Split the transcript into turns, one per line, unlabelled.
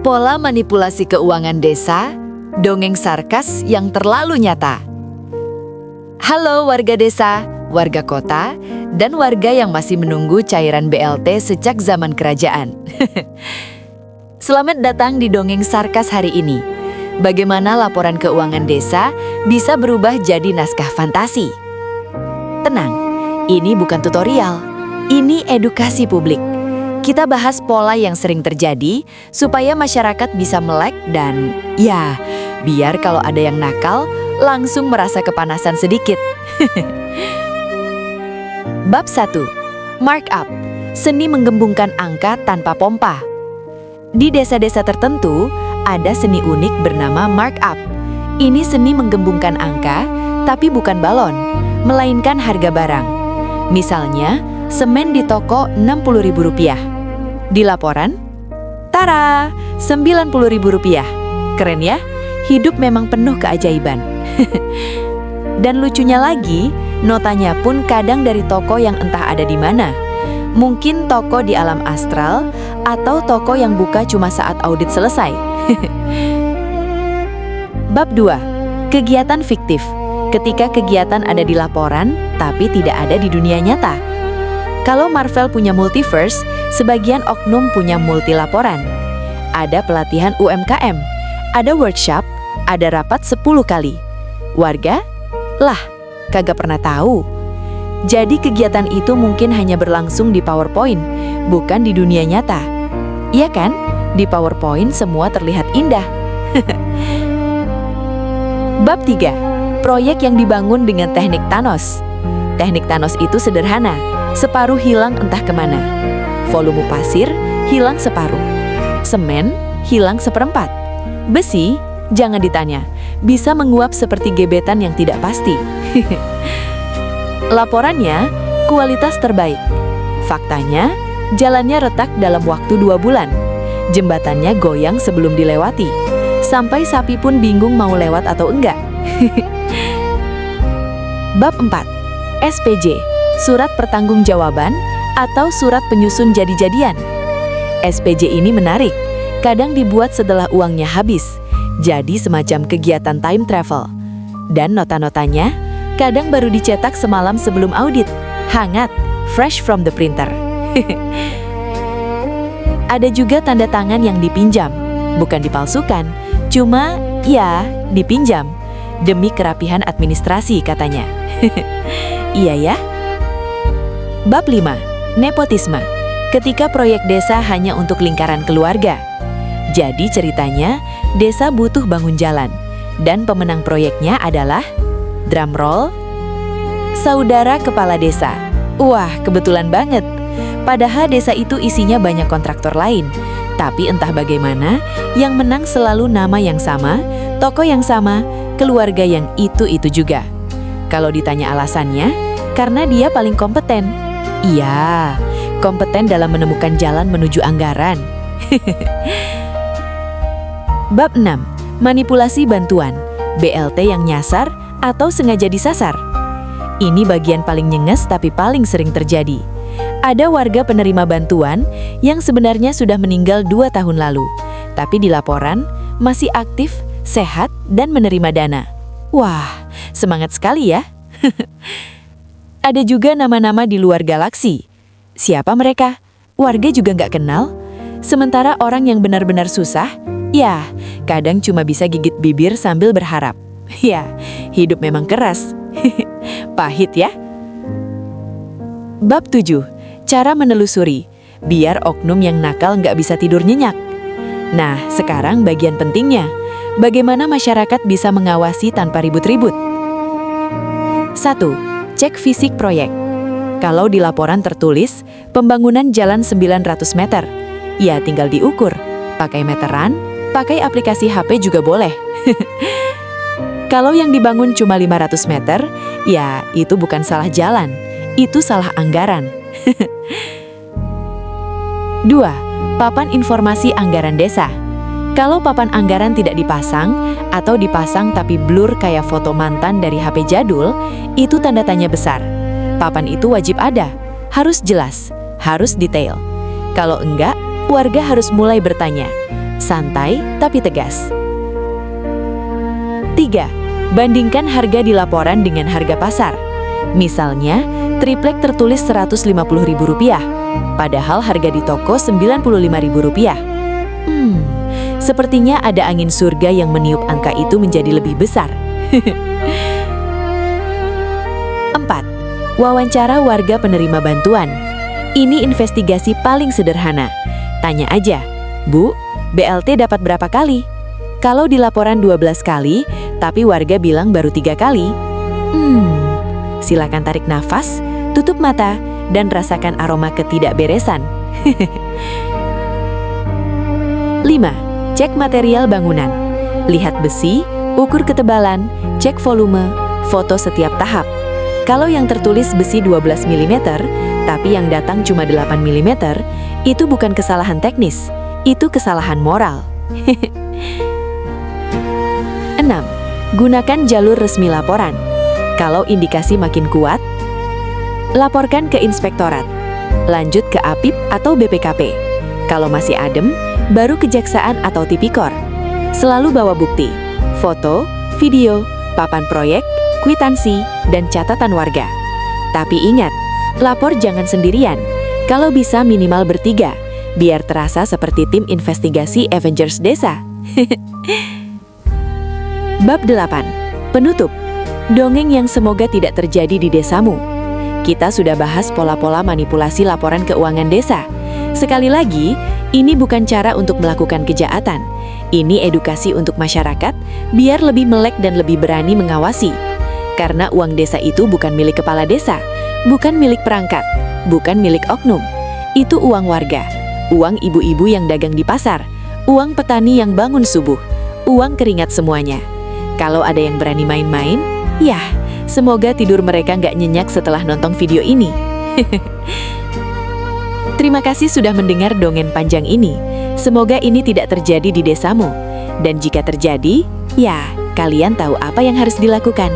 Pola manipulasi keuangan desa, dongeng sarkas yang terlalu nyata. Halo warga desa, warga kota, dan warga yang masih menunggu cairan BLT sejak zaman kerajaan. Selamat datang di dongeng sarkas hari ini. Bagaimana laporan keuangan desa bisa berubah jadi naskah fantasi? Tenang, ini bukan tutorial, ini edukasi publik. Kita bahas pola yang sering terjadi supaya masyarakat bisa melek dan ya, biar kalau ada yang nakal langsung merasa kepanasan sedikit. Bab 1. Markup, seni menggembungkan angka tanpa pompa. Di desa-desa tertentu ada seni unik bernama markup. Ini seni menggembungkan angka tapi bukan balon, melainkan harga barang. Misalnya, semen di toko Rp60.000. Di laporan, tara, Rp90.000. Keren ya? Hidup memang penuh keajaiban. Dan lucunya lagi, notanya pun kadang dari toko yang entah ada di mana. Mungkin toko di alam astral atau toko yang buka cuma saat audit selesai. Bab 2. Kegiatan fiktif. Ketika kegiatan ada di laporan, tapi tidak ada di dunia nyata. Kalau Marvel punya multiverse, sebagian oknum punya multi laporan. Ada pelatihan UMKM, ada workshop, ada rapat 10 kali. Warga? Lah, kagak pernah tahu. Jadi kegiatan itu mungkin hanya berlangsung di PowerPoint, bukan di dunia nyata. Iya kan? Di PowerPoint semua terlihat indah. Bab 3. Proyek yang dibangun dengan teknik Thanos. Teknik Thanos itu sederhana. Separuh hilang entah kemana. Volume pasir hilang separuh. Semen hilang seperempat. Besi, jangan ditanya, bisa menguap seperti gebetan yang tidak pasti. Laporannya, kualitas terbaik. Faktanya, jalannya retak dalam waktu 2 bulan. Jembatannya goyang sebelum dilewati. Sampai sapi pun bingung mau lewat atau enggak. Bab 4. SPJ, Surat Pertanggungjawaban atau Surat Penyusun Jadi-Jadian. SPJ ini menarik, kadang dibuat setelah uangnya habis, jadi semacam kegiatan time travel. Dan nota-notanya kadang baru dicetak semalam sebelum audit, hangat, fresh from the printer. Ada juga tanda tangan yang dipinjam, bukan dipalsukan, cuma ya dipinjam, demi kerapihan administrasi katanya. Iya ya. Bab 5. Nepotisme. Ketika proyek desa hanya untuk lingkaran keluarga. Jadi ceritanya, desa butuh bangun jalan. Dan pemenang proyeknya adalah, drum roll, saudara kepala desa. Wah, kebetulan banget. Padahal desa itu isinya banyak kontraktor lain. Tapi entah bagaimana, yang menang selalu nama yang sama, tokoh yang sama, keluarga yang itu-itu juga. Kalau ditanya alasannya, karena dia paling kompeten. Iya, kompeten dalam menemukan jalan menuju anggaran. Bab 6. Manipulasi bantuan, BLT yang nyasar atau sengaja disasar. Ini bagian paling nyenges tapi paling sering terjadi. Ada warga penerima bantuan yang sebenarnya sudah meninggal 2 tahun lalu, tapi di laporan masih aktif, sehat, dan menerima dana. Wah, semangat sekali ya. Ada juga nama-nama di luar galaksi. Siapa mereka? Warga juga nggak kenal. Sementara orang yang benar-benar susah, ya, kadang cuma bisa gigit bibir sambil berharap. Ya, hidup memang keras. Pahit ya. Bab 7. Cara menelusuri, biar oknum yang nakal nggak bisa tidur nyenyak. Nah, sekarang bagian pentingnya. Bagaimana masyarakat bisa mengawasi tanpa ribut-ribut? 1. Cek fisik proyek. Kalau di laporan tertulis, pembangunan jalan 900 meter. Ya tinggal diukur, pakai meteran, pakai aplikasi HP juga boleh. Kalau yang dibangun cuma 500 meter, ya itu bukan salah jalan, itu salah anggaran. 2. Papan informasi anggaran desa. Kalau papan anggaran tidak dipasang, atau dipasang tapi blur kayak foto mantan dari HP jadul, itu tanda tanya besar. Papan itu wajib ada, harus jelas, harus detail. Kalau enggak, warga harus mulai bertanya, santai tapi tegas. 3. Bandingkan harga di laporan dengan harga pasar. Misalnya, triplek tertulis Rp150.000, padahal harga di toko Rp95.000. Sepertinya ada angin surga yang meniup angka itu menjadi lebih besar. 4. Wawancara warga penerima bantuan. Ini investigasi paling sederhana. Tanya aja, Bu, BLT dapat berapa kali? Kalau di laporan 12 kali, tapi warga bilang baru 3 kali. Silakan tarik nafas, tutup mata, dan rasakan aroma ketidakberesan. 5. Cek material bangunan. Lihat besi, ukur ketebalan, cek volume, foto setiap tahap. Kalau yang tertulis besi 12 mm, tapi yang datang cuma 8 mm, itu bukan kesalahan teknis, itu kesalahan moral. 6. Gunakan jalur resmi laporan. Kalau indikasi makin kuat, laporkan ke inspektorat. Lanjut ke APIP atau BPKP. Kalau masih adem, baru kejaksaan atau tipikor. Selalu bawa bukti, foto, video, papan proyek, kwitansi, dan catatan warga. Tapi ingat, lapor jangan sendirian. Kalau bisa minimal bertiga, biar terasa seperti tim investigasi Avengers Desa. Bab 8. Penutup. Dongeng yang semoga tidak terjadi di desamu. Kita sudah bahas pola-pola manipulasi laporan keuangan desa. Sekali lagi, ini bukan cara untuk melakukan kejahatan. Ini edukasi untuk masyarakat, biar lebih melek dan lebih berani mengawasi. Karena uang desa itu bukan milik kepala desa, bukan milik perangkat, bukan milik oknum. Itu uang warga, uang ibu-ibu yang dagang di pasar, uang petani yang bangun subuh, uang keringat semuanya. Kalau ada yang berani main-main, ya, semoga tidur mereka nggak nyenyak setelah nonton video ini. Terima kasih sudah mendengar dongeng panjang ini. Semoga ini tidak terjadi di desamu. Dan jika terjadi, ya, kalian tahu apa yang harus dilakukan.